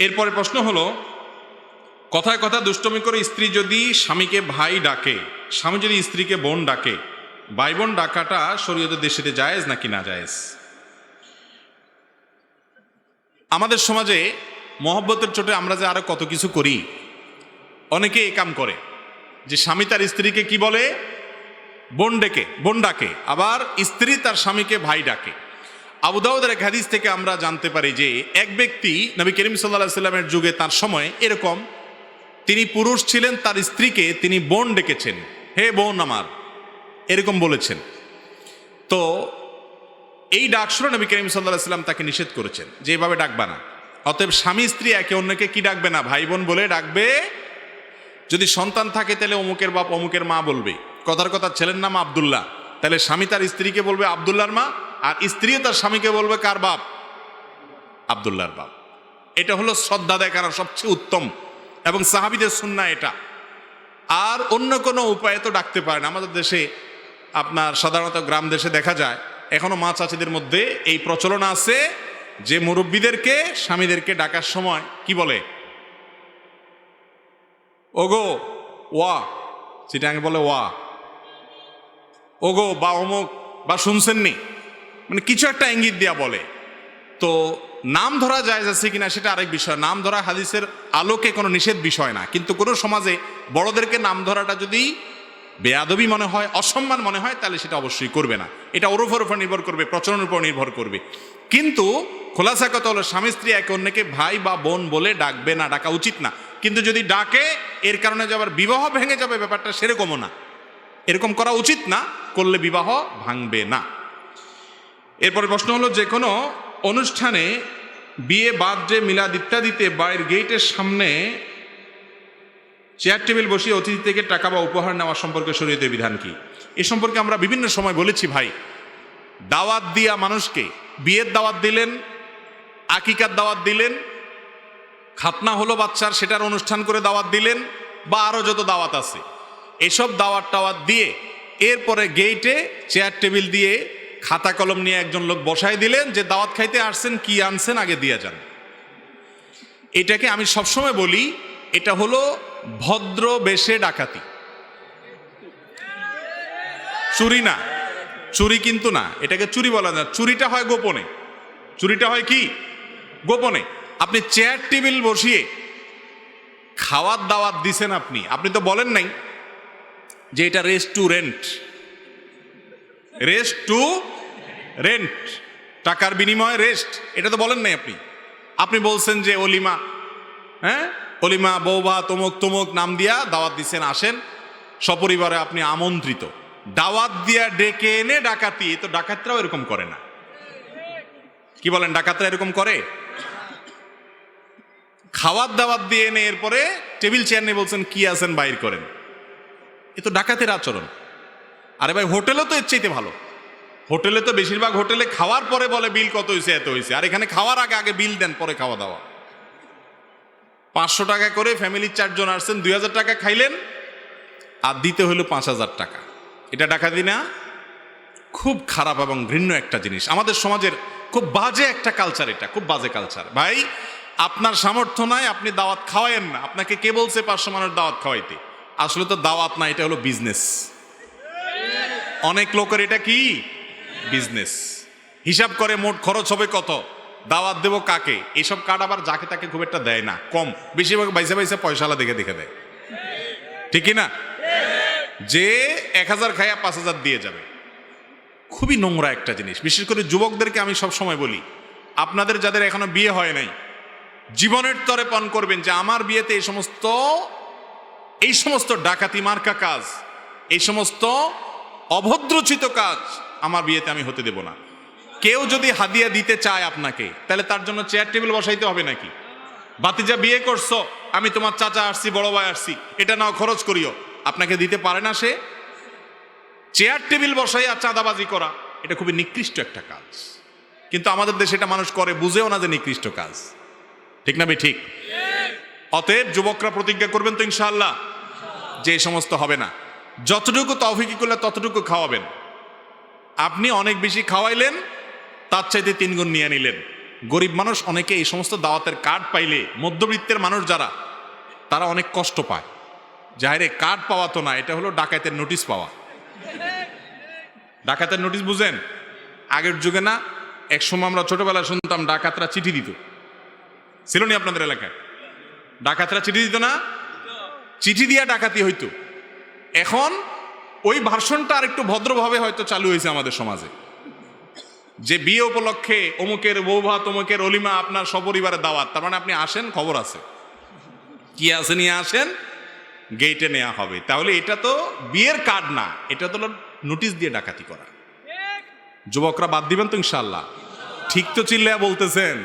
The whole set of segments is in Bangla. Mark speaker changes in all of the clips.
Speaker 1: এরপরে প্রশ্ন হলো, কথায় কথা দুষ্টমি করে স্ত্রী যদি স্বামীকে ভাই ডাকে, স্বামী যদি স্ত্রীকে বোন ডাকে, ভাই বোন ডাকাটা শরীয়তের দৃষ্টিতে জায়েজ নাকি না জায়েজ? আমাদের সমাজে মহব্বতের চোটে আমরা যে আরো কত কিছু করি। অনেকে এই কাম করে যে স্বামী তার স্ত্রীকে কি বলে, বোন ডাকে, আবার স্ত্রী তার স্বামীকে ভাই ডাকে। আবু দাউদের এক হাদিস থেকে আমরা জানতে পারি যে এক ব্যক্তি নবী করিম সাল্লাল্লাহু আলাইহি সাল্লামের যুগে তার সময় এরকম, তিনি পুরুষ ছিলেন, তার স্ত্রীকে তিনি বোন ডেকেছেন, হে বোন আমার, এরকম বলেছেন। তো এই ডাক শুনে নবী করিম সাল্লাল্লাহু আলাইহি সাল্লাম তাকে নিষেধ করেছেন যে এভাবে ডাকবা না। অতএব স্বামী স্ত্রী একে অন্যকে কি ডাকবে না, ভাই বোন বলে ডাকবে। যদি সন্তান থাকে তাহলে অমুকের বাপ অমুকের মা বলবে। কথার কথা ছেলের নাম আব্দুল্লাহ, তাহলে স্বামী তার স্ত্রীকে বলবে আব্দুল্লাহর মা, আর স্ত্রীও তার স্বামীকে বলবে কার বাপ, আব্দুল্লাহর বাপ। এটা হলো শ্রদ্ধা দেখানোর সবচেয়ে উত্তম এবং সাহাবীদের সুন্নাহ এটা। আর অন্য কোনো উপায়ে তো ডাকতে পারে না। আমাদের দেশে আপনার সাধারণত গ্রাম দেশে দেখা যায় এখনো মা চাচিদের মধ্যে এই প্রচলন আছে যে মুরব্বীদেরকে স্বামীদেরকে ডাকার সময় কি বলে, ওগো ওয়া, চিটাঙ্গে বলে ওয়া, ওগো বা অমুক বা শুনছেননি, মানে কিছু একটা ইঙ্গিত দিয়া বলে। তো নাম ধরা জায়েজ আছে কিনা সেটা আরেক বিষয়। নাম ধরা হাদিসের আলোকে কোনো নিষেধ বিষয় না, কিন্তু কোনো সমাজে বড়দেরকে নাম ধরাটা যদি বেয়াদবি মনে হয়, অসম্মান মনে হয়, তাহলে সেটা অবশ্যই করবে না। এটা ওরফের উপর নির্ভর করবে, প্রচলনের উপর নির্ভর করবে। কিন্তু খোলাসা কথা হলো স্বামী স্ত্রী একে অন্যকে ভাই বা বোন বলে ডাকবে না, ডাকা উচিত না। কিন্তু যদি ডাকে এর কারণে যে আবার বিবাহ ভেঙে যাবে ব্যাপারটা সেরকমও না, এরকম করা উচিত না, করলে বিবাহ ভাঙবে না। এরপরে প্রশ্ন হলো, যে কোনো অনুষ্ঠানে বিয়ে, বার্থডে, মিলাদ ইত্যাদিতে বাড়ির গেটের সামনে চেয়ার টেবিল বসিয়ে অতিথি থেকে টাকা বা উপহার নেওয়া সম্পর্কে শরীয়তের বিধান কি? এ সম্পর্কে আমরা বিভিন্ন সময় বলেছি ভাই। দাওয়াত দিয়া মানুষকে, বিয়ের দাওয়াত দিলেন, আকিকার দাওয়াত দিলেন, খাতনা হলো বাচ্চার সেটার অনুষ্ঠান করে দাওয়াত দিলেন, বা আরো যত দাওয়াত আছে, এসব দাওয়াত টাওয়াত দিয়ে এরপরে গেইটে চেয়ার টেবিল দিয়ে খাতা কলম নিয়ে একজন লোক বসাই দিলেন যে দাওয়াত খাইতে আসছেন, কি আনছেন আগে দিয়ে যান। এটাকে আমি সবসময় বলি, এটা হলো ভদ্র বেশে ডাকাতি। চুরি না, চুরি কিন্তু না, এটাকে চুরি বলা না। চুরিটা হয় গোপনে, চুরিটা হয় কি গোপনে। আপনি চেয়ার টেবিল বসিয়ে খাওয়ার দাওয়াত দিছেন, আপনি তো বলেন নাই যে এটা রেস্টুরেন্ট, টাকার বিনিময়ে রেস্ট, এটা তো বলেন নাই। আপনি বলছেন যে অলিমা, অলিমা বৌবা তমুক তমুক নাম দিয়া দাওয়াত দিচ্ছেন, আসেন সপরিবারে, আপনি আমন্ত্রিত। দাওয়াত দিয়া ডেকে এনে ডাকাতি, তো ডাকাতরাও এরকম করে না। কি বলেন, ডাকাতরা এরকম করে? খাওয়ার দাওয়াত দিয়ে এনে এরপরে টেবিল চেয়ার নিয়ে বলছেন কি আছেন বাইর করেন, এ তো ডাকাতের আচরণ। আরে ভাই, হোটেলও তো এর চাইতে ভালো। হোটেলে তো বেশিরভাগ হোটেলে খাওয়ার পরে বলে বিল কত হয়েছে, এত হয়েছে। আর এখানে খাওয়ার আগে আগে বিল দেন, পরে খাওয়া দাওয়া। 500 টাকা করে ফ্যামিলির 4 জন আসছেন, 2000 টাকা খাইলেন, আর দিতে হলো 5000 টাকা। এটা ডাকাতি না? খুব খারাপ এবং ঘৃণ্য একটা জিনিস। আমাদের সমাজের খুব বাজে একটা কালচার, এটা খুব বাজে কালচার। ভাই, আপনার সামর্থ্য নাই, আপনি দাওয়াত খাওয়ায়েন না। আপনাকে কে বলছে 500 মানুষ দাওয়াত খাওয়াইতে? আসলে তো দাওয়াত না, এটা হলো বিজনেস। অনেক লোকের এটা কি বিজনেস। হিসাব করে মোট খরচ হবে কত, দাওয়াত দেব কাকে, এসব কার্ড আবার যাকে তাকে খুব একটা দেয় না, কম। বেশিরভাগ বাইসা পয়সালা দেখে দেয়, ঠিক না? যে 1000 খাইয়া 5000 দিয়ে যাবে। খুবই নোংরা একটা জিনিস। বিশেষ করে যুবকদেরকে আমি সব সময় বলি, আপনাদের যাদের এখনো বিয়ে হয় নাই, জীবনের তরে পান করবেন যে আমার বিয়েতে এই সমস্ত ডাকাতি মার্কা কাজ, এই সমস্ত অভদ্রচিত কাজ আমার বিয়েতে আমি হতে দেব না। কেউ যদি হাদিয়া দিতে চায় আপনাকে, তাহলে তার জন্য চেয়ার টেবিল বসাইতে হবে নাকি? ভাতিজা বিয়ে করছো, আমি তোমার চাচা আসছি, বড় ভাই আসছি, এটা নাও খরচ করিও, আপনাকে দিতে পারে না সে? চেয়ার টেবিল বসাইয়া চাঁদাবাজি করা, এটা খুবই নিকৃষ্ট একটা কাজ। কিন্তু আমাদের দেশে এটা মানুষ করে, বুঝেও না যে নিকৃষ্ট কাজ, ঠিক না ভাই? ঠিক। অতএব যুবকরা প্রতিজ্ঞা করবেন তো ইনশাআল্লাহ যে এই সমস্ত হবে না। যতটুকু তৌফিক করলে ততটুকু খাওয়াবেন। আপনি অনেক বেশি খাওয়াইলেন, তার চাইতে 3 গুণ নিয়ে নিলেন, গরিব মানুষ অনেকে এই সমস্ত দাওয়াতের কার্ড পাইলে, মধ্যবিত্তের মানুষ যারা, তারা অনেক কষ্ট পায়। যাহারে কার্ড পাওয়া তো না, এটা হলো ডাকাতের নোটিশ পাওয়া। ডাকাতের নোটিশ বুঝেন? আগের যুগে না, এক সময় আমরা ছোটবেলায় শুনতাম ডাকাতরা চিঠি দিত, ছিল নি আপনাদের এলাকায়? ডাকাতরা চিঠি দিত না? চিঠি দিয়া ডাকাতি হইতো। এখন ওই ভার্সনটা আর একটু ভদ্রভাবে হয়তো চালু হয়েছে আমাদের সমাজে, যে বিয়ে উপলক্ষে অমুকের বৌভাত, অমুকের অলিমা, আপনার সপরিবারের দাওয়াত, তার মানে আপনি আসেন, খবর আছে, কি আছে নিয়ে আসেন, গেটে নেওয়া হবে। তাহলে এটা তো বিয়ের কার্ড না, এটা তো নোটিশ দিয়ে ডাকাতি করা। যুবকরা বাদ দিবেন তো ইনশাল্লাহ? ঠিক তো চিল্লায়া বলতেছেন,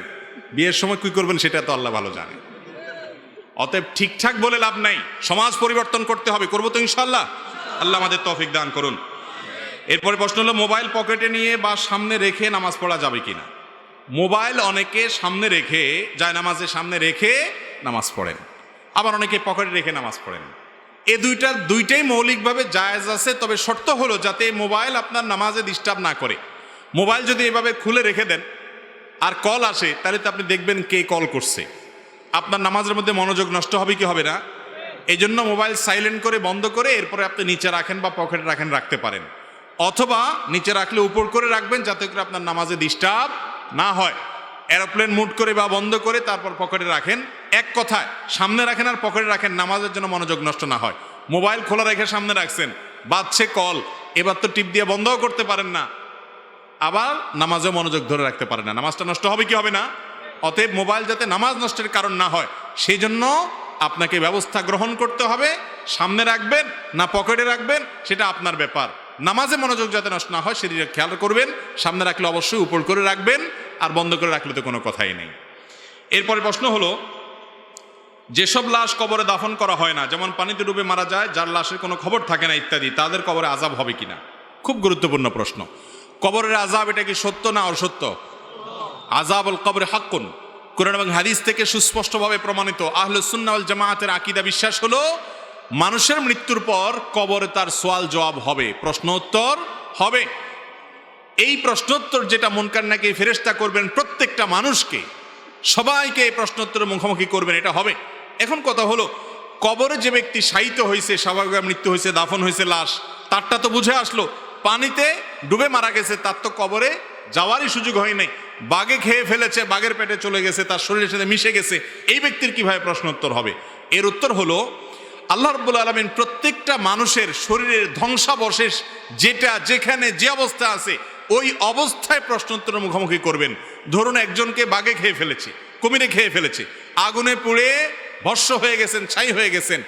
Speaker 1: বিয়ের সময় কি করবেন সেটা তো আল্লাহ ভালো জানে। অতএব ঠিকঠাক বলে লাভ নাই, সমাজ পরিবর্তন করতে হবে। করবো তো ইনশাল্লাহ? আল্লাহ আমাদের তৌফিক দান করুন। এরপরে প্রশ্ন হলো, মোবাইল পকেটে নিয়ে বা সামনে রেখে নামাজ পড়া যাবে কিনা? মোবাইল অনেকে সামনে রেখে, যায় নামাজের সামনে রেখে নামাজ পড়েন, আবার অনেকে পকেটে রেখে নামাজ পড়েন। এ দুইটাই মৌলিকভাবে জায়েজ আছে, তবে শর্ত হলো যাতে মোবাইল আপনার নামাজে ডিস্টার্ব না করে। মোবাইল যদি এভাবে খুলে রেখে দেন আর কল আসে, তাহলে তো আপনি দেখবেন কে কল করছে, আপনার নামাজের মধ্যে মনোযোগ নষ্ট হবে কি হবে না? এই জন্য মোবাইল সাইলেন্ট করে বন্ধ করে এরপরে আপনি নিচে রাখেন বা পকেটে রাখেন, রাখতে পারেন, অথবা নিচে রাখলে উপর করে রাখবেন যাতে করে আপনার নামাজে ডিস্টার্ব না হয়। এরোপ্লেন মুড করে বা বন্ধ করে তারপর পকেটে রাখেন। এক কথায় সামনে রাখেন আর পকেটে রাখেন, নামাজের জন্য মনোযোগ নষ্ট না হয়। মোবাইল খোলা রেখে সামনে রাখছেন, বাজছে কল, এবার তো টিপ দিয়ে বন্ধও করতে পারেন না, আবার নামাজে মনোযোগ ধরে রাখতে পারেন না, নামাজটা নষ্ট হবে কি হবে না? অতএব মোবাইল যাতে নামাজ নষ্টের কারণ না হয়, সেই জন্য আপনাকে ব্যবস্থা গ্রহণ করতে হবে। সামনে রাখবেন না পকেটে রাখবেন সেটা আপনার ব্যাপার। নামাজে মনোযোগ যাতে নষ্ট না হয় সেদিকে খেয়াল করবেন। সামনে রাখলে অবশ্যই উপর করে রাখবেন, আর বন্ধ করে রাখলে তো কোনো কথাই নেই। এরপরে প্রশ্ন হলো, যেসব লাশ কবরে দাফন করা হয় না, যেমন পানিতে ডুবে মারা যায়, যার লাশের কোনো খবর থাকে না ইত্যাদি, তাদের কবরে আযাব হবে কিনা? খুব গুরুত্বপূর্ণ প্রশ্ন। কবরের আযাব এটা কি সত্য না অসত্য? আযাবুল কবরে হাক্কুন, কুরআন এবং হাদিস থেকে সুস্পষ্টভাবে প্রমাণিত। আহলুস সুন্নাহ ওয়াল জামাআতের আকীদা বিশ্বাস হলো, মানুষের মৃত্যুর পর কবরে তার সওয়াল জবাব হবে, প্রশ্ন উত্তর হবে। এই প্রশ্নোত্তর যেটা মুনকার নাকির ফেরেশতা করবেন প্রত্যেকটা মানুষকে, সবাইকে এই প্রশ্নোত্তরের মুখোমুখি করবেন, এটা হবে। এখন কথা হলো, কবরে যে ব্যক্তি শায়িত হয়েছে, স্বাভাবিক মৃত্যু হয়েছে, দাফন হয়েছে লাশ, তারটা তো বুঝে আসলো। পানিতে ডুবে মারা গেছে, তার তো কবরে যাওয়ারই সুযোগ হয় নাই, বাঘে খেয়ে ফেলেছে, বাঘের পেটে চলে গেছে, তার শরীরের সাথে মিশে গেছে, এই ব্যক্তির কিভাবে প্রশ্নোত্তর হবে? এর উত্তর হলো, আল্লাহ রাব্বুল আলামিন প্রত্যেকটা মানুষের শরীরের ধ্বংসাবশেষ যেটা যেখানে যে অবস্থা আছে ওই অবস্থায় প্রশ্নোত্তরের মুখোমুখি করবেন। ধরুন একজনকে বাঘে খেয়ে ফেলেছে, কুমিরে খেয়ে ফেলেছে, আগুনে পুড়ে ভস্ম হয়ে গেছেন, ছাই হয়ে গেছেন।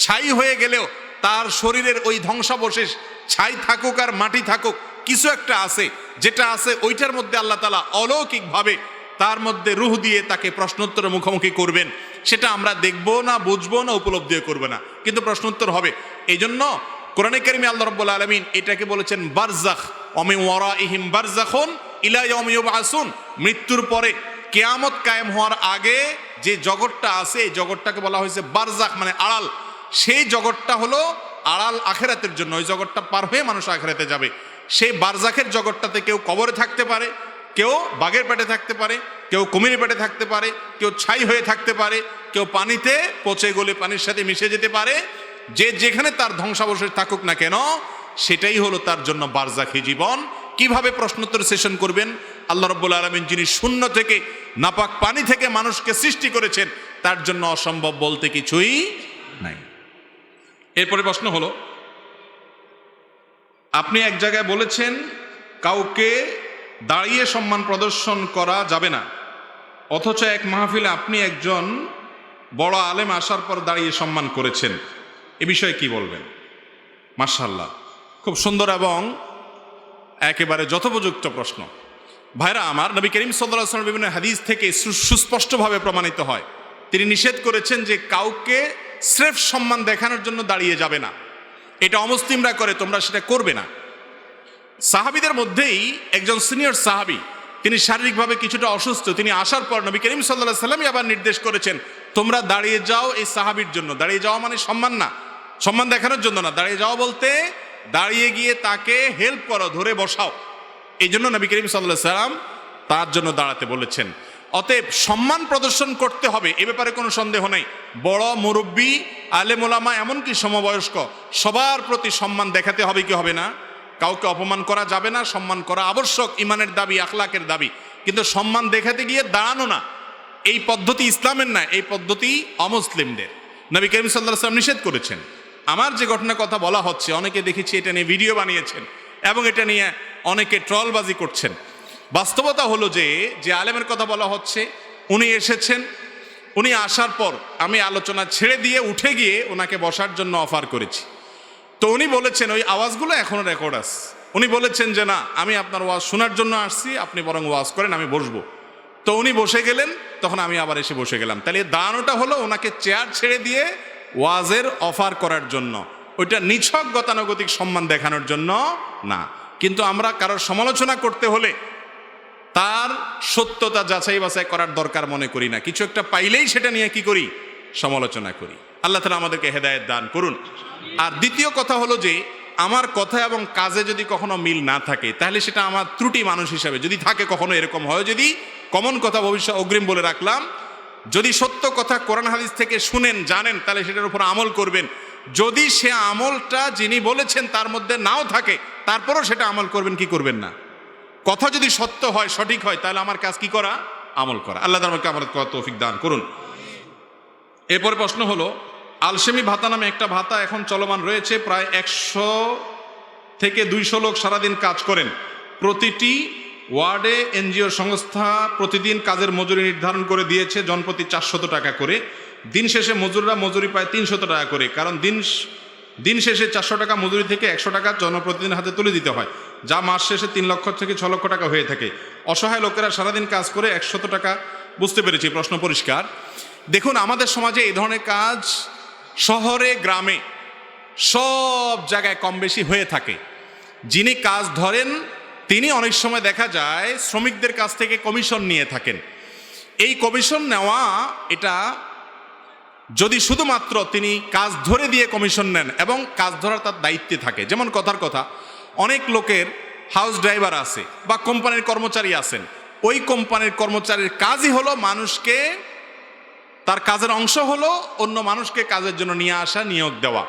Speaker 1: ছাই হয়ে গেলেও তার শরীরের ওই ধ্বংসাবশেষ, ছাই থাকুক আর মাটি থাকুক, কিছু একটা আছে, যেটা আছে ওইটার মধ্যে আল্লাহ তাআলা অলৌকিকভাবে তার মধ্যে রূহ দিয়ে তাকে প্রশ্নোত্তরের মুখোমুখি করবেন। সেটা আমরা দেখবো না, বুঝবো না, উপলব্ধিও করবে না, কিন্তু প্রশ্নোত্তর হবে। এই জন্য কোরআনে কারিমে আল্লাহ রাব্বুল আলামিন এটাকে বলেছেন বারজাখ, ওয়া মিন ওয়ারাইহিম বারজাখুন ইলা ইয়াউমি ইউবআসুন। মৃত্যুর পরে কিয়ামত কায়েম হওয়ার আগে যে জগৎটা আছে, এই জগৎটাকে বলা হয়েছে বারজাখ, মানে আড়াল। সেই জগৎটা হলো আড়াল আখিরাতের জন্য, ওই জগৎটা পার হয়ে মানুষ আখিরাতে যাবে। সেই বারজাখের জগৎটাতে কেউ কবরে থাকতে পারে, কেউ বাঘের পেটে থাকতে পারে, কেউ কুমিরের পেটে থাকতে পারে, কেউ ছাই হয়ে থাকতে পারে, কেউ পানিতে পচে গলে পানির সাথে মিশে যেতে পারে। যে যেখানে তার ধ্বংসাবশেষ থাকুক না কেন, সেটাই হলো তার জন্য বারজাখী জীবন। কিভাবে প্রশ্নোত্তর সেশন করবেন? আল্লাহ রাব্বুল আলামিন যিনি শূন্য থেকে, নাপাক পানি থেকে মানুষকে সৃষ্টি করেছেন, তার জন্য অসম্ভব বলতে কিছুই নাই। এরপরে প্রশ্ন হলো, আপনি এক জায়গায় বলেছেন কাউকে দাঁড়িয়ে সম্মান প্রদর্শন করা যাবে না, অথচ এক মাহফিলে আপনি একজন বড় আলেম আসার পর দাঁড়িয়ে সম্মান করেছেন, এ বিষয়ে কি বলবেন? মাশাআল্লাহ, খুব সুন্দর এবং একেবারে যথোপযুক্ত প্রশ্ন। ভাইরা আমার, নবী করিম সাল্লাল্লাহু আলাইহি ওয়াসাল্লাম বিভিন্ন হাদিস থেকে সুস্পষ্টভাবে প্রমাণিত হয়, তিনি নিষেধ করেছেন যে কাউকে স্রেফ সম্মান দেখানোর জন্য দাঁড়িয়ে যাবে না। এটা অমুসলিমরা করে, তোমরা সেটা করবে না। সাহাবীদের মধ্যেই একজন সিনিয়র সাহাবী, তিনি শারীরিকভাবে কিছুটা অসুস্থ, তিনি আসার পর নবী করিম সাল্লাল্লাহু আলাইহি ওয়াসাল্লাম আবার নির্দেশ করেছেন, তোমরা দাঁড়িয়ে যাও এই সাহাবীর জন্য। দাঁড়িয়ে যাওয়া মানে সম্মান না, সম্মান দেখানোর জন্য না, দাঁড়িয়ে যাওয়া বলতে দাঁড়িয়ে গিয়ে তাকে হেল্প করো, ধরে বসাও। এই জন্য নবী করিম সাল্লাল্লাহু আলাইহি ওয়াসাল্লাম তার জন্য দাঁড়াতে বলেছেন। অতএব সম্মান প্রদর্শন করতে হবে, এ ব্যাপারে কোনো সন্দেহ নেই। বড়, মুরব্বী, আলেম ওলামা, এমনকি সমবয়স্ক সবার প্রতি সম্মান দেখাতে হবে কি হবে না? কাউকে অপমান করা যাবে না, সম্মান করা আবশ্যক, ইমানের দাবি, আখলাকের দাবি। কিন্তু সম্মান দেখাতে গিয়ে দাঁড়ানো না, এই পদ্ধতি ইসলামের না, এই পদ্ধতি অমুসলিমদের। নবী করিম সাল্লাল্লাহু আলাইহি ওয়াসাল্লাম নিষেধ করেছেন। আমার যে ঘটনার কথা বলা হচ্ছে, অনেকে দেখেছি এটা নিয়ে ভিডিও বানিয়েছেন এবং এটা নিয়ে অনেকে ট্রলবাজি করছেন। বাস্তবতা হলো যে আলেমের কথা বলা হচ্ছে, উনি এসেছেন, উনি আসার পর আমি আলোচনা ছেড়ে দিয়ে উঠে গিয়ে ওনাকে বসার জন্য অফার করেছি। তো উনি বলেছেন, ওই আওয়াজগুলো এখনো রেকর্ড আছে, উনি বলেছেন যে না, আমি আপনার ওয়াজ শোনার জন্য আসছি, আপনি বরং ওয়াজ করেন, আমি বসবো। তো উনি বসে গেলেন, তখন আমি আবার এসে বসে গেলাম। তাহলে দাঁড়ানোটা হলো ওনাকে চেয়ার ছেড়ে দিয়ে ওয়াজের অফার করার জন্য, ওইটা নিছক গতানুগতিক সম্মান দেখানোর জন্য না। কিন্তু আমরা কারোর সমালোচনা করতে হলে তার সত্যতা যাচাই বাছাই করার দরকার মনে করি না, কিছু একটা পাইলেই সেটা নিয়ে কি করি? সমালোচনা করি। আল্লাহ তাআলা আমাদেরকে হেদায়েত দান করুন। আর দ্বিতীয় কথা হলো যে আমার কথা এবং কাজে যদি কখনো মিল না থাকে, তাহলে সেটা আমার ত্রুটি মানুষ হিসাবে যদি থাকে, কখনো এরকম হয়, যদি কমন কথা ভবিষ্যৎ অগ্রিম বলে রাখলাম, যদি সত্য কথা কোরআন হাদিস থেকে শুনেন, জানেন, তাহলে সেটার উপর আমল করবেন। যদি সে আমলটা যিনি বলেছেন তার মধ্যে নাও থাকে, তারপরও সেটা আমল করবেন কি করবেন না? কথা যদি সত্য হয়, সঠিক হয়, তাহলে আমার কাজ কি করা? আমল করা। আল্লাহ আমাকে আমাদের তৌফিক দান করুন। এরপর প্রশ্ন হলো, আলসেমি ভাতা নামে একটা ভাতা এখন চলমান রয়েছে, প্রায় 100 থেকে 200 লোক সারাদিন কাজ করেন। প্রতিটি ওয়ার্ডে এনজিও সংস্থা প্রতিদিন কাজের মজুরি নির্ধারণ করে দিয়েছে জনপ্রতি 400 টাকা করে। দিন শেষে মজুররা মজুরি পায় 300 টাকা করে, কারণ দিন শেষে 400 টাকা মজুরি থেকে 100 টাকা জনপ্রতিদিন হাতে তুলে দিতে হয়, যা মাস শেষে 3 লক্ষ থেকে 6 লক্ষ টাকা হয়ে থাকে। অসহায় লোকেরা সারাদিন কাজ করে 100 টাকা। বুঝতে পেরেছি, প্রশ্ন পরিষ্কার। দেখুন, আমাদের সমাজে এই ধরনের কাজ শহরে গ্রামে সব জায়গায় কম বেশি হয়ে থাকে। যিনি কাজ ধরেন তিনি অনেক সময় দেখা যায় শ্রমিকদের কাছ থেকে কমিশন নিয়ে থাকেন। এই কমিশন নেওয়া, এটা যদি শুধুমাত্র তিনি কাজ ধরে দিয়ে কমিশন নেন এবং কাজ ধরার তার দায়িত্বে থাকে, যেমন কথার কথা, অনেক লোকের হাউস ড্রাইভার আছে বা কোম্পানির কর্মচারী আছেন, ওই কোম্পানির কর্মচারীর কাজই হলো মানুষকে, তার কাজের অংশ হলো অন্য মানুষকে কাজের জন্য নিয়ে আসা, নিয়োগ দেওয়া।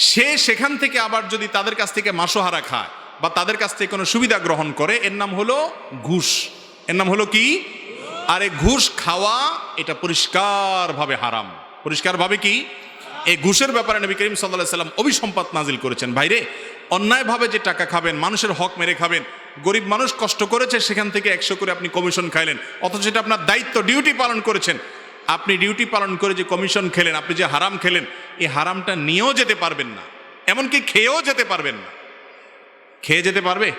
Speaker 1: সে সেখান থেকে আবার যদি তাদের কাছ থেকে মাসোহারা খায় বা তাদের কাছ থেকে কোনো সুবিধা গ্রহণ করে, এর নাম হলো ঘুষ। এর নাম হলো কি? আরে ঘুষ খাওয়া এটা পরিষ্কারভাবে হারাম। পরিষ্কারভাবে কি? এই ঘুষের ব্যাপারে নবী করিম সাল্লাল্লাহু আলাইহি ওয়াসাল্লাম অভিসম্পাত নাজিল করেছেন। ভাইরে, অন্যায়ভাবে যে টাকা খাবেন, মানুষের হক মেরে খাবেন, গরিব মানুষ কষ্ট করেছে সেখান থেকে 100 করে আপনি কমিশন খাইলেন, অথচ এটা আপনার দায়িত্ব, ডিউটি পালন করেছেন। আপনি ডিউটি পালন করে যে কমিশন খেলেন, আপনি যে হারাম খেলেন, এই হারামটা নিয়েও যেতে পারবেন না, এমনকি খেয়েও যেতে পারবেন না। খেয়ে যেতে পারবে?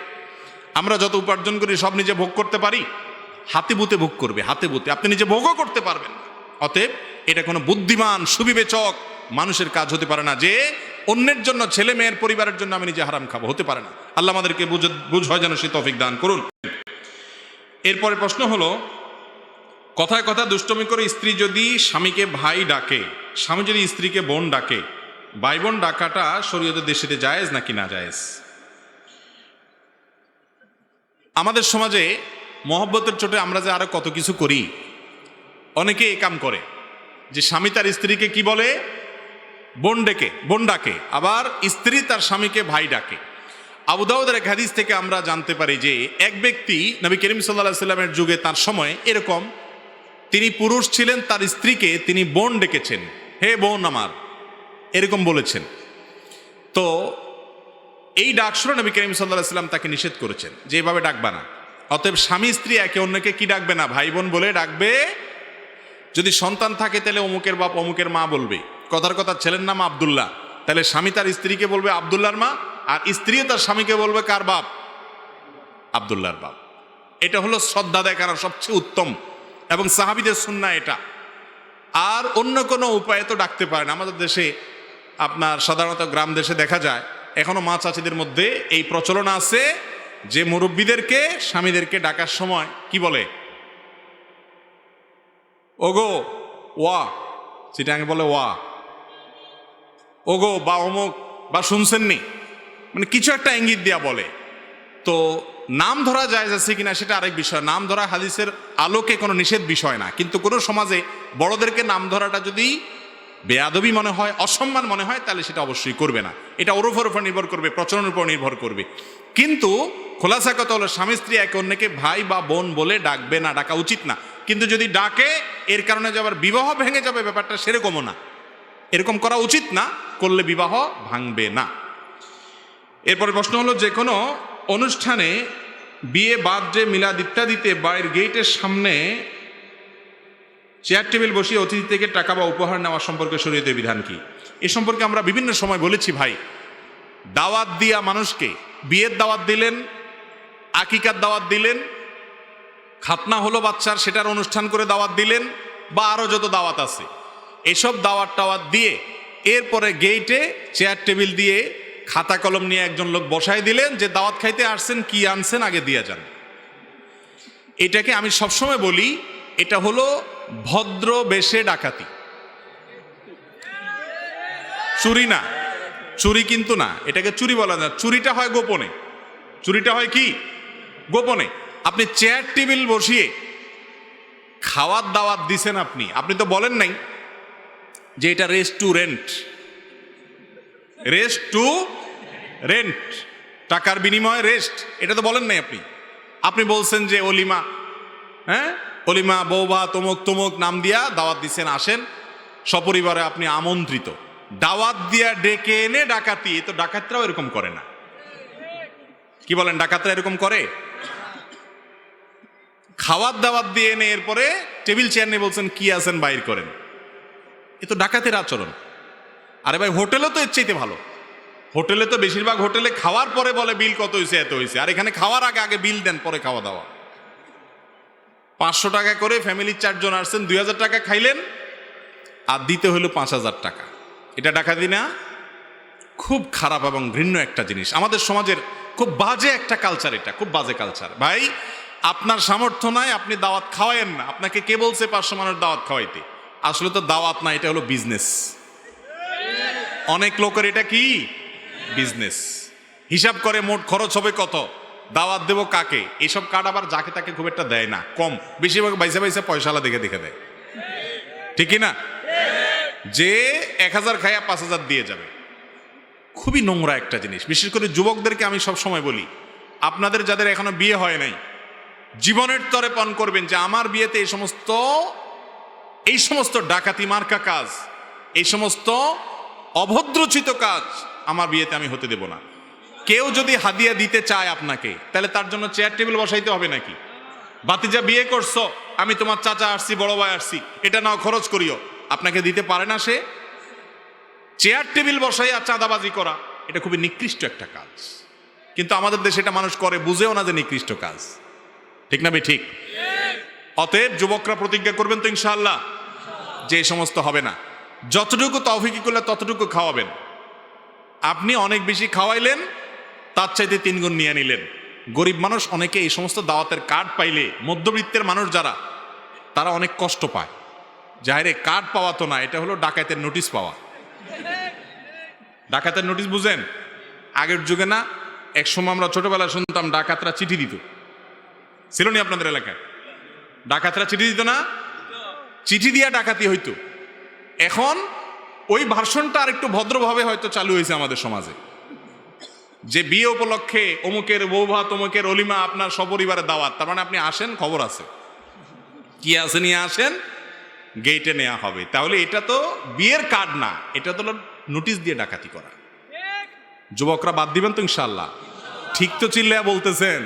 Speaker 1: আমরা যত উপার্জন করি সব নিজে ভোগ করতে পারি? হাতে বুতে ভোগ করবে, হাতে বুতে, আপনি নিজে ভোগও করতে পারবেন না। অতএব এটা কোনো বুদ্ধিমান সুবিবেচক মানুষের কাজ হতে পারে না যে অন্যের জন্য, ছেলে মেয়ের পরিবারের জন্য আমি নিজে হারাম খাবো, হতে পারে না। আল্লাহ আমাদেরকে বুঝ হয় যেন সে তৌফিক দান করুন। এরপরে প্রশ্ন হলো, কথায় কথা দুষ্টমি করে স্ত্রী যদি স্বামীকে ভাই ডাকে, স্বামী যদি স্ত্রীকে বোন ডাকে, ভাই বোন ডাকাটা শরীয়তের দৃষ্টিতে জায়েজ নাকি না জায়েজ? আমাদের সমাজে মহব্বতের চোটে আমরা যে আরো কত কিছু করি, অনেকে এই কাম করে যে স্বামী তার স্ত্রীকে কি বলে? বোন ডাকে, আবার স্ত্রী তার স্বামীকে ভাই ডাকে। আবু দাউদের এক হাদিস থেকে আমরা জানতে পারি যে এক ব্যক্তি নবী করিম সাল্লাল্লাহু আলাইহি সাল্লামের যুগে, তার সময় এরকম, তিনি পুরুষ ছিলেন, তার স্ত্রীকে তিনি বোন ডেকেছেন, হে বোন আমার, এরকম বলেছেন। তো এই ডাক শুনে নবী করিম সাল্লাল্লাহু আলাইহি সাল্লাম তাকে নিষেধ করেছেন যে এভাবে ডাকবা না। অতএব স্বামী স্ত্রী একে অন্যকে কি ডাকবে না? ভাই বোন বলে ডাকবে। যদি সন্তান থাকে তাহলে অমুকের বাপ অমুকের মা বলবে। কথার কথা, ছেলের নাম আব্দুল্লাহ, তাহলে স্বামী তার স্ত্রীকে বলবে আব্দুল্লাহর মা, আর স্ত্রীও তার স্বামীকে বলবে কার বাপ? আব্দুল্লাহর বাপ। এটা হলো শ্রদ্ধা দেখানোর সবচেয়ে উত্তম এবং সাহাবীদের সুন্নাহ এটা। আর অন্য কোনো উপায়ে তো ডাকতে পারেন। আমাদের দেশে, আপনার সাধারণত গ্রাম দেশে দেখা যায় এখনো মা চাচিদের মধ্যে এই প্রচলন আছে যে মুরব্বীদেরকে স্বামীদেরকে ডাকার সময় কি বলে? ওগো ওয়া, চিটাঙ্গে বলে ওয়া, ওগো বা অমুক বা শুনছেননি, মানে কিছু একটা ইঙ্গিত দিয়া বলে। তো নাম ধরা জায়েজ আছে কিনা সেটা আরেক বিষয়। নাম ধরা হাদিসের আলোকে কোনো নিষেধ বিষয় না, কিন্তু কোনো সমাজে বড়দেরকে নাম ধরাটা যদি বেয়াদবি মনে হয়, অসম্মান মনে হয়, তাহলে সেটা অবশ্যই করবে না। এটা ওরফের উপর নির্ভর করবে, প্রচলনের উপর নির্ভর করবে। কিন্তু খোলাসা কথা হলো, স্বামী স্ত্রী একে অন্যকে ভাই বা বোন বলে ডাকবে না, ডাকা উচিত না। কিন্তু যদি ডাকে এর কারণে যে আবার বিবাহ ভেঙে যাবে ব্যাপারটা সেরকমও না, এরকম করা উচিত না, করলে বিবাহ ভাঙবে না। এরপরে প্রশ্ন হলো, যে কোনো অনুষ্ঠানে, বিয়ে, বার্থডে, মিলাদ ইত্যাদিতে বাড়ির গেটের সামনে চেয়ার টেবিল বসিয়ে অতিথি থেকে টাকা বা উপহার নেওয়া সম্পর্কে শরীয়তের বিধান কি? এ সম্পর্কে আমরা বিভিন্ন সময় বলেছি ভাই। দাওয়াত দিয়া মানুষকে, বিয়ের দাওয়াত দিলেন, আকিকার দাওয়াত দিলেন, খাতনা হলো বাচ্চার, সেটার অনুষ্ঠান করে দাওয়াত দিলেন, বা আরও যত দাওয়াত আছে, এসব দাওয়াত টাওয়াত দিয়ে এরপরে গেইটে চেয়ার টেবিল দিয়ে খাতা কলম নিয়ে একজন লোক বসাই দিলেন যে দাওয়াত খাইতে আসছেন, কি আনছেন আগে দিয়ে যান। এটাকে আমি সবসময় বলি, এটা হলো ভদ্র বেশে ডাকাতি। চুরি না, চুরি কিন্তু না, এটাকে চুরি বলা যায়। চুরিটা হয় গোপনে, চুরিটা হয় কি গোপনে। আপনি চেয়ার টেবিল বসিয়ে খাওয়ার দাওয়াত দিছেন, আপনি তো বলেন নাই যে এটা রেস্টুরেন্ট, রেস্টুরেন্ট টাকার বিনিময়ে রেস্ট, এটা তো বলেন নাই। আপনি বলছেন যে অলিমা, হ্যাঁ অলিমা, বৌবা, তমুক তমুক নাম দিয়া দাওয়াত দিচ্ছেন, আসেন সপরিবারে, আপনি আমন্ত্রিত। দাওয়াত দিয়া ডেকে এনে ডাকাতি, তো ডাকাতরাও এরকম করে না। কি বলেন, ডাকাতরা এরকম করে? খাওয়ার দাওয়াত দিয়ে এনে এরপরে টেবিল চেয়ার নিয়ে বলছেন কি আছেন বাইর করেন, এ তো ডাকাতের আচরণ। আরে ভাই, হোটেলও তো এর চাইতে ভালো। হোটেলে তো বেশিরভাগ হোটেলে খাওয়ার পরে বলে বিল কত হয়েছে, এত হয়েছে। আর এখানে খাওয়ার আগে আগে বিল দেন, পরে খাওয়া দাওয়া। 500 টাকা করে ফ্যামিলির 4 জন আসছেন, 2000 টাকা খাইলেন, আর দিতে হলো 5000 টাকা। এটা ডাকাতি না? খুব খারাপ এবং ঘৃণ্য একটা জিনিস। আমাদের সমাজের খুব বাজে একটা কালচার, এটা খুব বাজে কালচার। ভাই, আপনার সামর্থ্য নাই, আপনি দাওয়াত খাওয়ায়েন না। আপনাকে কে বলছে 500 মানুষ দাওয়াত খাওয়াইতে? আসলে তো দাওয়াত না, এটা হলো বিজনেস। অনেক লোকের এটা কি বিজনেস। হিসাব করে মোট খরচ হবে কত, দাওয়াত দেব কাকে, এইসব কার্ড আবার যাকে তাকে খুব একটা দেয় না, কম। বেশিরভাগ বাইসা বাইসা পয়সালা দেখে দেখে দেয়, ঠিক না? যে 1000 খাইয়া 5000 দিয়ে যাবে। খুবই নোংরা একটা জিনিস। বিশেষ করে যুবকদেরকে আমি সব সময় বলি, আপনাদের যাদের এখনো বিয়ে হয় নাই, জীবনের তরে পণ করবেন যে আমার বিয়েতে এই সমস্ত ডাকাতি মার্কা কাজ, এই সমস্ত অভদ্রচিত কাজ আমার বিয়েতে আমি হতে দেব না। কেউ যদি হাদিয়া দিতে চায় আপনাকে, তাহলে তার জন্য চেয়ার টেবিল বসাইতে হবে নাকি? ভাতিজা বিয়ে করছো, আমি তোমার চাচা আসছি, বড় ভাই আসছি, এটা নাও, খরচ করিও, আপনাকে দিতে পারে না সে? চেয়ার টেবিল বসাইয়া চাঁদাবাজি করা, এটা খুবই নিকৃষ্ট একটা কাজ। কিন্তু আমাদের দেশে এটা মানুষ করে, বুঝেও না যে নিকৃষ্ট কাজ, ঠিক না? ঠিক। অতএব যুবকরা প্রতিজ্ঞা করবেন তো ইনশাআল্লাহ যে এই সমস্ত হবে না। যতটুকু তৌফিক করলে ততটুকু খাওয়াবেন। আপনি অনেক বেশি খাওয়াইলেন, তার চাইতে 3 গুণ নিয়ে নিলেন। গরিব মানুষ অনেকে এই সমস্ত দাওয়াতের কার্ড পাইলে, মধ্যবিত্তের মানুষ যারা, তারা অনেক কষ্ট পায়। যাহারে কার্ড পাওয়া তো না, এটা হলো ডাকাতের নোটিশ পাওয়া। ডাকাতের নোটিশ বুঝেন? আগের যুগে না, একসময় আমরা ছোটবেলায় শুনতাম ডাকাতরা চিঠি দিত, ছিল নি আপনাদের এলাকায়? ডাকাতরা চিঠি দিত না? চিঠি দিয়া ডাকাতি হইতো। এখন ওই ভার্সনটা আর একটু ভদ্রভাবে হয়তো চালু হয়েছে আমাদের সমাজে, যে বিয়ে উপলক্ষে অমুকের বৌভা, তমুকের অলিমা, আপনার সপরিবারে দাওয়াত, তার মানে আপনি আসেন, খবর আছে, কি আছে নিয়ে আসেন, গেটে নেওয়া হবে। তাহলে এটা তো বিয়ের কার্ড না, এটা তো নোটিশ দিয়ে ডাকাতি করা। যুবকরা বাদ দিবেন তো ইনশাআল্লাহ? ঠিক তো চিল্লায়া বলতেছেন,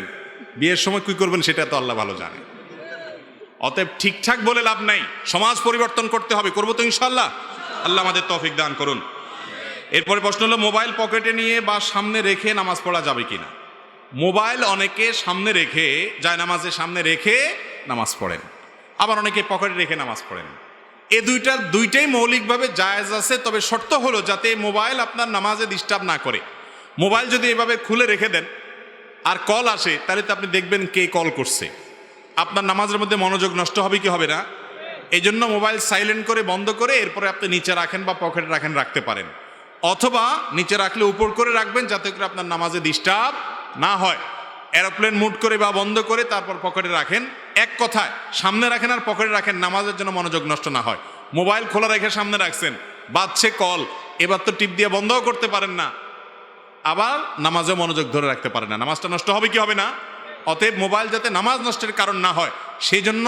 Speaker 1: বিয়ের সময় কি করবেন সেটা তো আল্লাহ ভালো জানে। অতএব ঠিকঠাক বলে লাভ নাই, সমাজ পরিবর্তন করতে হবে। করবো তো ইনশাআল্লাহ, আল্লাহ আমাদের তৌফিক দান করুন। এরপরে প্রশ্ন হলো, মোবাইল পকেটে নিয়ে বা সামনে রেখে নামাজ পড়া যাবে কিনা? মোবাইল অনেকে সামনে রেখে, যায় নামাজের সামনে রেখে নামাজ পড়েন, আবার অনেকে পকেটে রেখে নামাজ পড়েন। এ দুইটাই মৌলিকভাবে জায়েজ আছে, তবে শর্ত হলো যাতে মোবাইল আপনার নামাজে ডিস্টার্ব না করে। মোবাইল যদি এভাবে খুলে রেখে দেন আর কল আসে, তাহলে তো আপনি দেখবেন কে কল করছে, আপনার নামাজের মধ্যে মনোযোগ নষ্ট হবে কি হবে না? এই জন্য মোবাইল সাইলেন্ট করে, বন্ধ করে, এরপরে আপনি নিচে রাখেন বা পকেটে রাখেন, রাখতে পারেন। অথবা নিচে রাখলে উপর করে রাখবেন, যাতে করে আপনার নামাজে ডিস্টার্ব না হয়। এরোপ্লেন মুড করে বা বন্ধ করে তারপর পকেটে রাখেন। এক কথায় সামনে রাখেন আর পকেটে রাখেন, নামাজের জন্য মনোযোগ নষ্ট না হয়। মোবাইল খোলা রেখে সামনে রাখছেন, বাজছে কল, এবার তো টিপ দিয়ে বন্ধও করতে পারেন না, আবার নামাজে মনোযোগ ধরে রাখতে পারেন না, নামাজটা নষ্ট হবে কি হবে না? অতএব মোবাইল যাতে নামাজ নষ্টের কারণ না হয় সেই জন্য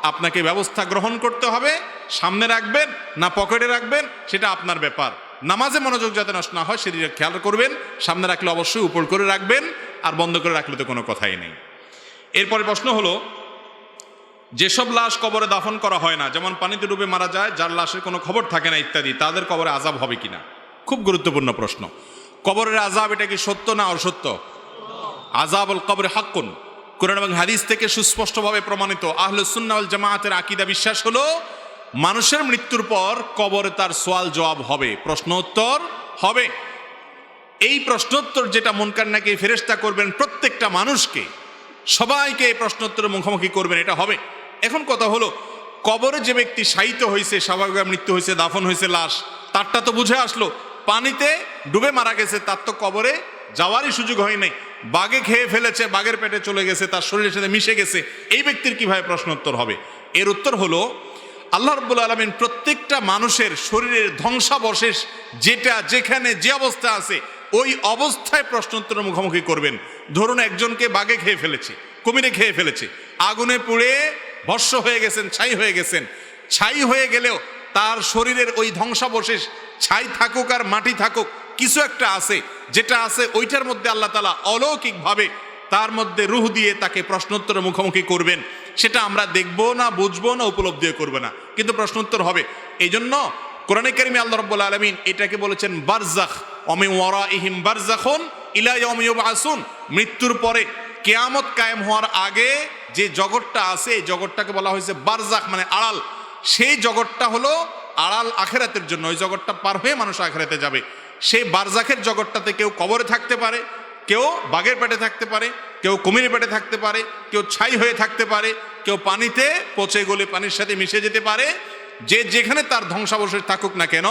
Speaker 1: আপনাকে ব্যবস্থা গ্রহণ করতে হবে। সামনে রাখবেন না পকেটে রাখবেন সেটা আপনার ব্যাপার। নামাজে মনোযোগ যাতে নষ্ট না হয় সেদিকে খেয়াল করবেন। সামনে রাখলে অবশ্যই উপর করে রাখবেন, আর বন্ধ করে রাখলে তো কোনো কথাই নেই। এরপরে প্রশ্ন হলো, যেসব লাশ কবরে দাফন করা হয় না, যেমন পানিতে ডুবে মারা যায়, যার লাশের কোনো খবর থাকে না ইত্যাদি, তাদের কবরে আযাব হবে কিনা? খুব গুরুত্বপূর্ণ প্রশ্ন। কবরের আযাব এটা কি সত্য না অসত্য? আযাবুল কবর হাক্কুন, কুরআন এবং হাদিস থেকে সুস্পষ্টভাবে প্রমাণিত। আহলুস সুন্নাহ ওয়াল জামাআতের আকীদা বিশ্বাস হলো মানুষের মৃত্যুর পর কবরে তার সওয়াল জবাব হবে, প্রশ্ন উত্তর হবে। এই প্রশ্নোত্তর যেটা মুনকার নাকির ফেরেশতা করবেন প্রত্যেকটা মানুষকে, সবাইকে এই প্রশ্নোত্তরের মুখোমুখি করবেন, এটা হবে। এখন কথা হলো, কবরে যে ব্যক্তি শায়িত হয়েছে, স্বাভাবিকভাবে মৃত্যু হয়েছে, দাফন হয়েছে লাশ, তারটা তো বুঝে আসলো। পানিতে ডুবে মারা গেছে, তার তো কবরে যাওয়ারই সুযোগ হয় নাই, বাঘে খেয়ে ফেলেছে, বাঘের পেটে চলে গেছে, তার শরীরের সাথে মিশে গেছে, এই ব্যক্তির কিভাবে প্রশ্নোত্তর হবে? এর উত্তর হলো, আল্লাহ রাব্বুল আলামিন প্রত্যেকটা মানুষের শরীরের ধ্বংসাবশেষ যেটা যেখানে যে অবস্থা আছে ওই অবস্থায় প্রশ্নোত্তরের মুখোমুখি করবেন। ধরুন একজনকে বাঘে খেয়ে ফেলেছে, কুমিরে খেয়ে ফেলেছে, আগুনে পুড়ে ভস্ম হয়ে গেছেন, ছাই হয়ে গেছেন। ছাই হয়ে গেলেও তার শরীরের ওই ধ্বংসাবশেষ, ছাই থাকুক আর মাটি থাকুক, কিছু একটা আছে, যেটা আছে ওইটার মধ্যে আল্লাহ তাআলা অলৌকিকভাবে তার মধ্যে রূহ দিয়ে তাকে প্রশ্নোত্তরের মুখোমুখি করবেন। সেটা আমরা দেখবো না, বুঝবো না, উপলব্ধিও করবো না, কিন্তু প্রশ্নোত্তর হবে। এই জন্য কোরআনে কারিমে আল্লাহ রাব্বুল আলামিন এটাকে বলেছেন বারজাখ, ওমিন ওয়ারাইহিম বারজাখুন ইলা ইয়াউমি ইউবআসুন। মৃত্যুর পরে কিয়ামত কায়েম হওয়ার আগে যে জগৎটা আছে এই জগৎটাকে বলা হয়েছে বারজাখ, মানে আড়াল। সেই জগৎটা হলো আড়াল আখিরাতের জন্য, ওই জগৎটা পার হয়ে মানুষ আখিরাতে যাবে। সেই বারজাখের জগৎটাতে কেউ কবরে থাকতে পারে, কেউ বাঘের পেটে থাকতে পারে, কেউ কুমিরের পেটে থাকতে পারে, কেউ ছাই হয়ে থাকতে পারে, কেউ পানিতে পচে গলে পানির সাথে মিশে যেতে পারে। যে যেখানে তার ধ্বংসাবশেষ থাকুক না কেন,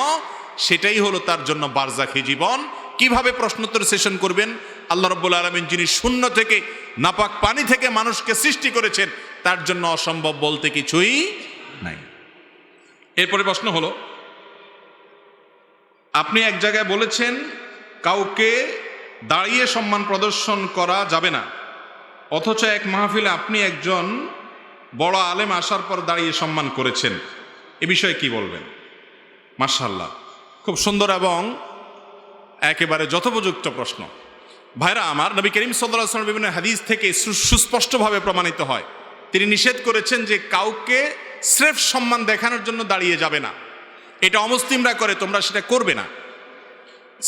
Speaker 1: সেটাই হলো তার জন্য বারজাখী জীবন। কিভাবে প্রশ্নোত্তর সেশন করবেন? আল্লাহ রাব্বুল আলামিন যিনি শূন্য থেকে, নাপাক পানি থেকে মানুষকে সৃষ্টি করেছেন, তার জন্য অসম্ভব বলতে কিছুই নাই। এরপরে প্রশ্ন হলো, আপনি এক জায়গায় বলেছেন কাউকে দাঁড়িয়ে সম্মান প্রদর্শন করা যাবে না, অথচ এক মাহফিলে আপনি একজন বড় আলেম আসার পর দাঁড়িয়ে সম্মান করেছেন, এ বিষয়ে কি বলবেন? মাশাআল্লাহ, খুব সুন্দর এবং একেবারে যথোপযুক্ত প্রশ্ন। ভাইরা আমার, নবী করিম সাল্লাল্লাহু আলাইহি ওয়াসাল্লাম বিভিন্ন হাদিস থেকে সুস্পষ্টভাবে প্রমাণিত হয়, তিনি নিষেধ করেছেন যে কাউকে স্রেফ সম্মান দেখানোর জন্য দাঁড়িয়ে যাবে না। এটা অমুসলিমরা করে, তোমরা সেটা করবে না।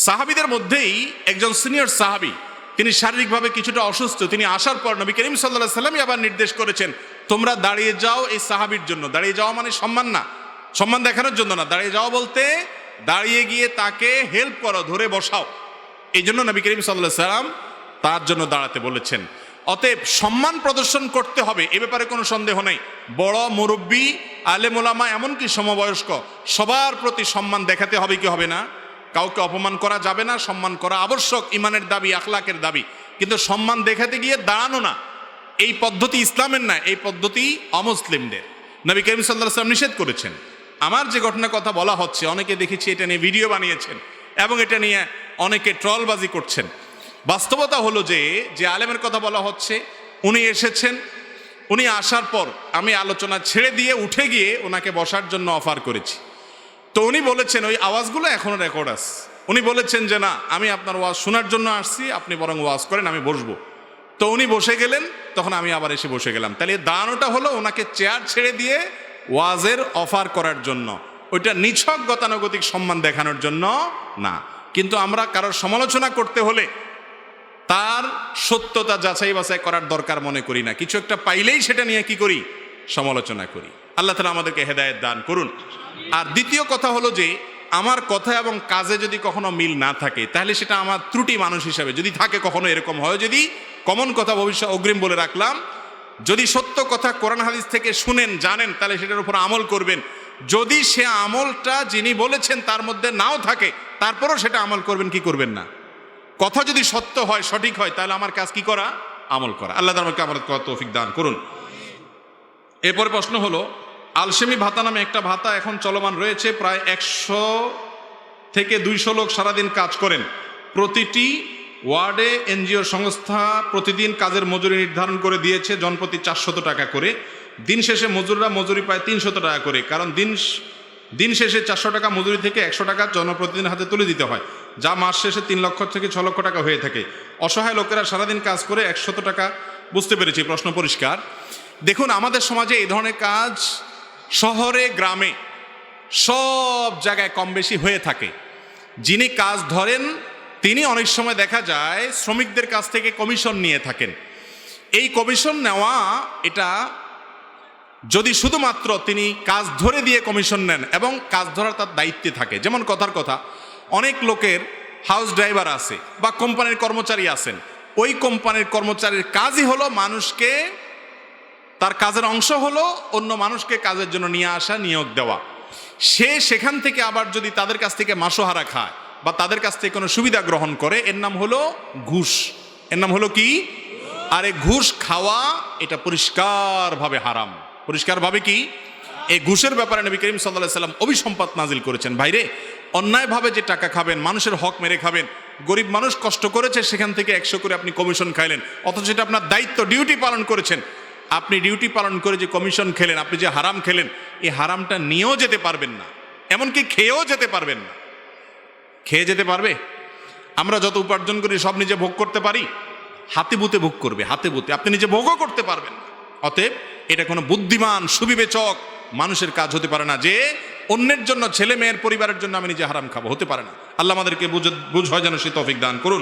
Speaker 1: সাহাবীদের মধ্যেই একজন সিনিয়র সাহাবী, তিনি শারীরিকভাবে কিছুটা অসুস্থ, তিনি আসার পর নবী করিম সাল্লাল্লাহু আলাইহি ওয়াসাল্লাম আবার নির্দেশ করেছেন, তোমরা দাঁড়িয়ে যাও এই সাহাবীর জন্য। দাঁড়িয়ে যাওয়া মানে সম্মান না, সম্মান দেখানোর জন্য না, দাঁড়িয়ে যাওয়া বলতে দাঁড়িয়ে গিয়ে তাকে হেল্প করো, ধরে বসাও। এই জন্য নবী করিম সাল্লাল্লাহু আলাইহি ওয়াসাল্লাম তার জন্য দাঁড়াতে বলেছেন। অতএব সম্মান প্রদর্শন করতে হবে, এ ব্যাপারে কোনো সন্দেহ নেই। বড় মুরব্বী, আলেম ওলামা, এমনকি সমবয়স্ক, সবার প্রতি সম্মান দেখাতে হবে, কি হবে না? কাউকে অপমান করা যাবে না, সম্মান করা আবশ্যক, ইমানের দাবি, আখলাকের দাবি। কিন্তু সম্মান দেখাতে গিয়ে দাঁড়ানো না, এই পদ্ধতি ইসলামের না, এই পদ্ধতি অমুসলিমদের। নবী করিম সাল্লাল্লাহু আলাইহি ওয়াসাল্লাম নিষেধ করেছেন। আমার যে ঘটনার কথা বলা হচ্ছে, অনেকে দেখেছি এটা নিয়ে ভিডিও বানিয়েছেন এবং এটা নিয়ে অনেকে ট্রলবাজি করছেন। বাস্তবতা হলো যে আলেমের কথা বলা হচ্ছে, উনি এসেছেন, উনি আসার পর আমি আলোচনা ছেড়ে দিয়ে উঠে গিয়ে ওনাকে বসার জন্য অফার করেছি। তো উনি বলেছেন, ওই আওয়াজগুলো এখনো রেকর্ড আছে, উনি বলেছেন যে না, আমি আপনার ওয়াজ শোনার জন্য আসছি, আপনি বরং ওয়াজ করেন, আমি বসবো। তো উনি বসে গেলেন, তখন আমি আবার এসে বসে গেলাম। তাহলে দাঁড়ানোটা হলো ওনাকে চেয়ার ছেড়ে দিয়ে ওয়াজের অফার করার জন্য, ওইটা নিছক গতানুগতিক সম্মান দেখানোর জন্য না। কিন্তু আমরা কারোর সমালোচনা করতে হলে তার সত্যতা যাচাই বাছাই করার দরকার মনে করি না, কিছু একটা পাইলেই সেটা নিয়ে কি করি? সমালোচনা করি। আল্লাহ তাআলা আমাদেরকে হেদায়েত দান করুন। আর দ্বিতীয় কথা হলো যে আমার কথা এবং কাজে যদি কখনো মিল না থাকে, তাহলে সেটা আমার ত্রুটি মানুষ হিসাবে যদি থাকে, কখনো এরকম হয়, যদি কমন কথা ভবিষ্যৎ অগ্রিম বলে রাখলাম, যদি সত্য কথা কোরআন হাদিস থেকে শুনেন, জানেন, তাহলে সেটার উপর আমল করবেন। যদি সে আমলটা যিনি বলেছেন তার মধ্যে নাও থাকে, তারপরও সেটা আমল করবেন কি করবেন না। কথা যদি সত্য হয়, সঠিক হয়, তাহলে আমার কাজ কি করা? আমল করা। আল্লাহ আমাকে আমাদের তৌফিক দান করুন। এরপরে প্রশ্ন হলো, আলসেমি ভাতা নামে একটা ভাতা এখন চলমান রয়েছে। প্রায় 100 থেকে 200 লোক সারাদিন কাজ করেন। প্রতিটি ওয়ার্ডে এনজিও সংস্থা প্রতিদিন কাজের মজুরি নির্ধারণ করে দিয়েছে জনপ্রতি 400 টাকা করে। দিন শেষে মজুররা মজুরি পায় 300 টাকা করে, কারণ দিন শেষে 400 টাকা মজুরি থেকে 100 টাকা জনপ্রতিনিধির হাতে তুলে দিতে হয়, যা মাস শেষে 3 লক্ষ থেকে 6 লক্ষ টাকা হয়ে থাকে। অসহায় লোকেরা সারাদিন কাজ করে 100 টাকা। বুঝতে পেরেছি, প্রশ্ন পরিষ্কার। দেখুন, আমাদের সমাজে এই ধরনের কাজ শহরে গ্রামে সব জায়গায় কম বেশি হয়ে থাকে। যিনি কাজ ধরেন তিনি অনেক সময় দেখা যায় শ্রমিকদের কাছ থেকে কমিশন নিয়ে থাকেন। এই কমিশন নেওয়া, এটা যদি শুধুমাত্র তিনি কাজ ধরে দিয়ে কমিশন নেন এবং কাজ ধরার তার দায়িত্বে থাকে, যেমন কথার কথা অনেক লোকের হাউস ড্রাইভার আছে বা কোম্পানির কর্মচারী আছেন, ওই কোম্পানির কর্মচারীর কাজই হলো মানুষকে, তার কাজের অংশ হলো অন্য মানুষকে কাজের জন্য নিয়ে আসা, নিয়োগ দেওয়া। সে সেখান থেকে আবার যদি তাদের কাছ থেকে মাসোহারা খায় বা তাদের কাছ থেকে কোনো সুবিধা গ্রহণ করে, এর নাম হলো ঘুষ। এর নাম হলো কি? আরে ঘুষ খাওয়া এটা পরিষ্কারভাবে হারাম। পরিষ্কারভাবে কি? এই ঘুষের ব্যাপারে নবী করিম সাল্লাল্লাহু আলাইহি ওয়াসাল্লাম অভিসম্পাত নাজিল করেছেন। ভাইরে, অন্যায়ভাবে যে টাকা খাবেন, মানুষের হক মেরে খাবেন, গরিব মানুষ কষ্ট করেছে সেখান থেকে 100 করে আপনি কমিশন খাইলেন, অথচ এটা আপনার দায়িত্ব, ডিউটি পালন করেছেন। আপনি ডিউটি পালন করে যে কমিশন খেলেন, আপনি যে হারাম খেলেন, এই হারামটা নিয়েও যেতে পারবেন না, এমনকি খেয়েও যেতে পারবেন না। খেয়ে যেতে পারবে? আমরা যত উপার্জন করি সব নিজে ভোগ করতে পারি? হাতে বুতে ভোগ করবে, হাতে বুতে। আপনি নিজে ভোগও করতে পারবেন না। অতএব এটা কোনো বুদ্ধিমান সুবিবেচক মানুষের কাজ হতে পারে না যে অন্যের জন্য, ছেলে মেয়ের পরিবারের জন্য আমি নিজে হারাম খাবো, হতে পারে না। আল্লাহ আমাদেরকে বুঝ হয় যেন সে তৌফিক দান করুন।